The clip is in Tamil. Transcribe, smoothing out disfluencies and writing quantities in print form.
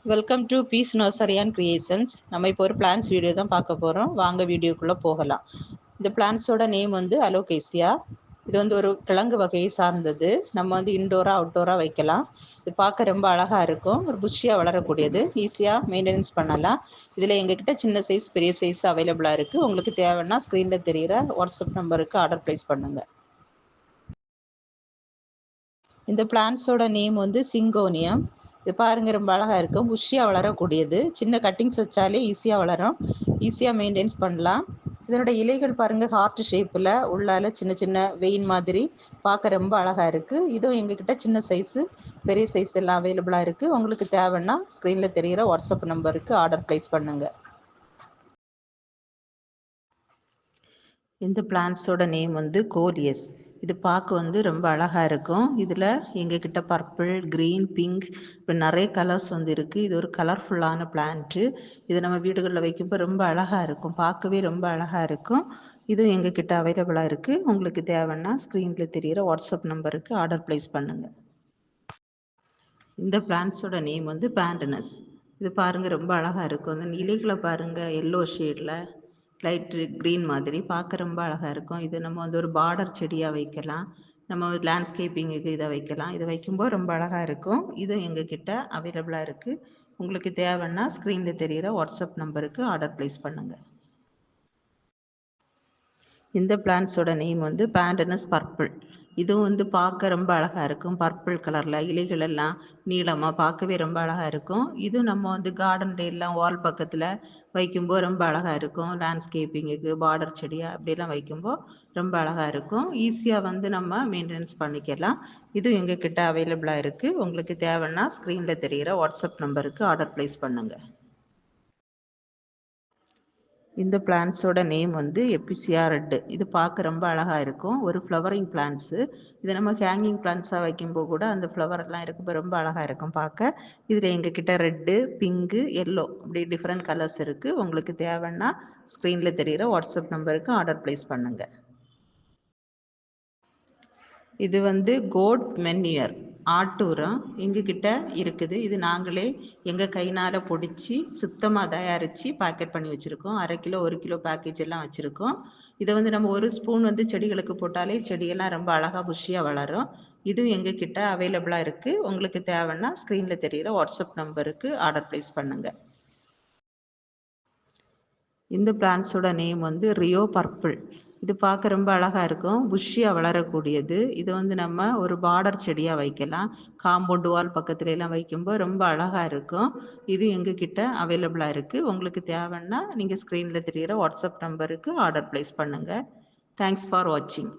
Welcome to peace nursery and creations. நம்ம இப்போ ஒரு பிளான்ஸ் வீடியோ தான் பார்க்க போகிறோம். வாங்க வீடியோக்குள்ளே போகலாம். இந்த பிளான்ஸோட நேம் வந்து அலோகேசியா. இது வந்து ஒரு கிழங்கு வகையை சார்ந்தது. நம்ம வந்து இன்டோராக அவுட்டோராக வைக்கலாம். இது பார்க்க ரொம்ப அழகாக இருக்கும். ஒரு புஷ்ஷியாக வளரக்கூடியது. ஈஸியாக மெயின்டெனன்ஸ் பண்ணலாம். இதில் எங்ககிட்ட சின்ன சைஸ் பெரிய சைஸ் அவைலபிளாக இருக்குது. உங்களுக்கு தேவைன்னா ஸ்க்ரீனில் தெரிகிற வாட்ஸ்அப் நம்பருக்கு ஆர்டர் ப்ளேஸ் பண்ணுங்கள். இந்த பிளான்ஸோட நேம் வந்து சிங்கோனியம். இது பாருங்க ரொம்ப அழகாக இருக்கும். புஷ்ஷியாக வளரக்கூடியது. சின்ன கட்டிங்ஸ் வச்சாலே ஈஸியாக வளரும். ஈஸியாக மெயின்டைன்ஸ் பண்ணலாம். இதனோட இலைகள் பாருங்கள் ஹார்ட் ஷேப்பில் உள்ளால சின்ன சின்ன வெயின் மாதிரி பார்க்க ரொம்ப அழகாக இருக்குது. இதுவும் எங்ககிட்ட சின்ன சைஸு பெரிய சைஸ் எல்லாம் அவைலபிளாக இருக்குது. உங்களுக்கு தேவைன்னா ஸ்க்ரீனில் தெரிகிற வாட்ஸ்அப் நம்பருக்கு ஆர்டர் ப்ளேஸ் பண்ணுங்கள். இந்த பிளான்ஸோட நேம் வந்து கோலியஸ். இது பார்க்க வந்து ரொம்ப அழகாக இருக்கும். இதில் எங்ககிட்ட பர்பிள், க்ரீன், பிங்க் இப்போ நிறைய கலர்ஸ் வந்து இருக்குது. இது ஒரு கலர்ஃபுல்லான பிளான்ட்டு. இது நம்ம வீடுகளில் வைக்கும்போது ரொம்ப அழகாக இருக்கும். பார்க்கவே ரொம்ப அழகாக இருக்கும். இதுவும் எங்ககிட்ட அவைலபிளாக இருக்குது. உங்களுக்கு தேவைன்னா ஸ்க்ரீனில் தெரிகிற வாட்ஸ்அப் நம்பருக்கு ஆர்டர் ப்ளேஸ் பண்ணுங்கள். இந்த பிளான்ஸோட நேம் வந்து பேண்டனஸ். இது பாருங்கள் ரொம்ப அழகாக இருக்கும். அந்த இலைகளை பாருங்கள் எல்லோ ஷேடில் லைட்டு க்ரீன் மாதிரி பார்க்க ரொம்ப அழகாக இருக்கும். இது நம்ம வந்து ஒரு பார்டர் செடியாக வைக்கலாம். நம்ம லேண்ட்ஸ்கேப்பிங்குக்கு இதை வைக்கலாம். இதை வைக்கும்போது ரொம்ப அழகாக இருக்கும். இதுவும் எங்ககிட்ட அவைலபிளாக இருக்குது. உங்களுக்கு தேவைன்னா ஸ்க்ரீனில் தெரிகிற வாட்ஸ்அப் நம்பருக்கு ஆர்டர் ப்ளேஸ் பண்ணுங்கள். இந்த பிளான்ஸோட நேம் வந்து பேண்டனஸ் பர்பிள். இதுவும் வந்து பார்க்க ரொம்ப அழகாக இருக்கும். பர்பிள் கலரில் இலைகள் எல்லாம் நீளமாக பார்க்கவே ரொம்ப அழகாக இருக்கும். இதுவும் நம்ம வந்து கார்டன்ல எல்லாம் வால் பக்கத்தில் வைக்கும்போது ரொம்ப அழகாக இருக்கும். லேண்ட்ஸ்கேப்பிங்குக்கு பார்டர் செடியாக அப்படிலாம் வைக்கும்போது ரொம்ப அழகாக இருக்கும். ஈஸியாக வந்து நம்ம மெயின்டெனன்ஸ் பண்ணிக்கலாம். இதுவும் எங்ககிட்ட அவைலபிளாக இருக்குது. உங்களுக்கு தேவைன்னா ஸ்க்ரீனில் தெரிகிற வாட்ஸ்அப் நம்பருக்கு ஆர்டர் ப்ளேஸ் பண்ணுங்கள். இந்த பிளான்ஸோட நேம் வந்து எபிசியா ரெட்டு. இது பார்க்க ரொம்ப அழகாக இருக்கும். ஒரு ஃப்ளவரிங் பிளான்ஸு. இதை நம்ம ஹேங்கிங் பிளான்ஸாக வைக்கும்போது கூட அந்த ஃப்ளவர்லாம் இருக்கும்போது ரொம்ப அழகாக இருக்கும் பார்க்க. இதில் எங்ககிட்ட ரெட்டு, பிங்கு, எல்லோ அப்படி டிஃப்ரெண்ட் கலர்ஸ் இருக்குது. உங்களுக்கு தேவைன்னா ஸ்க்ரீனில் தெரிகிற வாட்ஸ்அப் நம்பருக்கு ஆர்டர் ப்ளேஸ் பண்ணுங்கள். இது வந்து கோட் மென்யூர் ஆட்டு உரம் எங்ககிட்ட இருக்குது. இது நாங்களே எங்கள் கைனால் பொடிச்சு சுத்தமாக தயாரித்து பேக்கெட் பண்ணி வச்சுருக்கோம். 1/2 கிலோ 1 கிலோ பேக்கேஜ் எல்லாம் வச்சுருக்கோம். இதை வந்து நம்ம ஒரு ஸ்பூன் வந்து செடிகளுக்கு போட்டாலே செடியெல்லாம் ரொம்ப அழகாக புஷ்ஷியாக வளரும். இதுவும் எங்ககிட்ட அவைலபிளாக இருக்குது. உங்களுக்கு தேவைன்னா ஸ்க்ரீனில் தெரிகிற வாட்ஸ்அப் நம்பருக்கு ஆர்டர் ப்ளேஸ் பண்ணுங்கள். இந்த பிளான்ஸோட நேம் வந்து ரியோ பர்பிள். இது பார்க்க ரொம்ப அழகாக இருக்கும். புஷ்ஷியாக வளரக்கூடியது. இது வந்து நம்ம ஒரு பார்டர் செடியாக வைக்கலாம். காம்பவுண்டு வால் பக்கத்துல எல்லாம் வைக்கும்போது ரொம்ப அழகாக இருக்கும். இது எங்ககிட்ட அவைலபிளாக இருக்குது. உங்களுக்கு தேவைன்னா நீங்கள் ஸ்க்ரீனில் தெரிகிற வாட்ஸ்அப் நம்பருக்கு ஆர்டர் ப்ளேஸ் பண்ணுங்கள். தேங்க்ஸ் ஃபார் வாட்சிங்.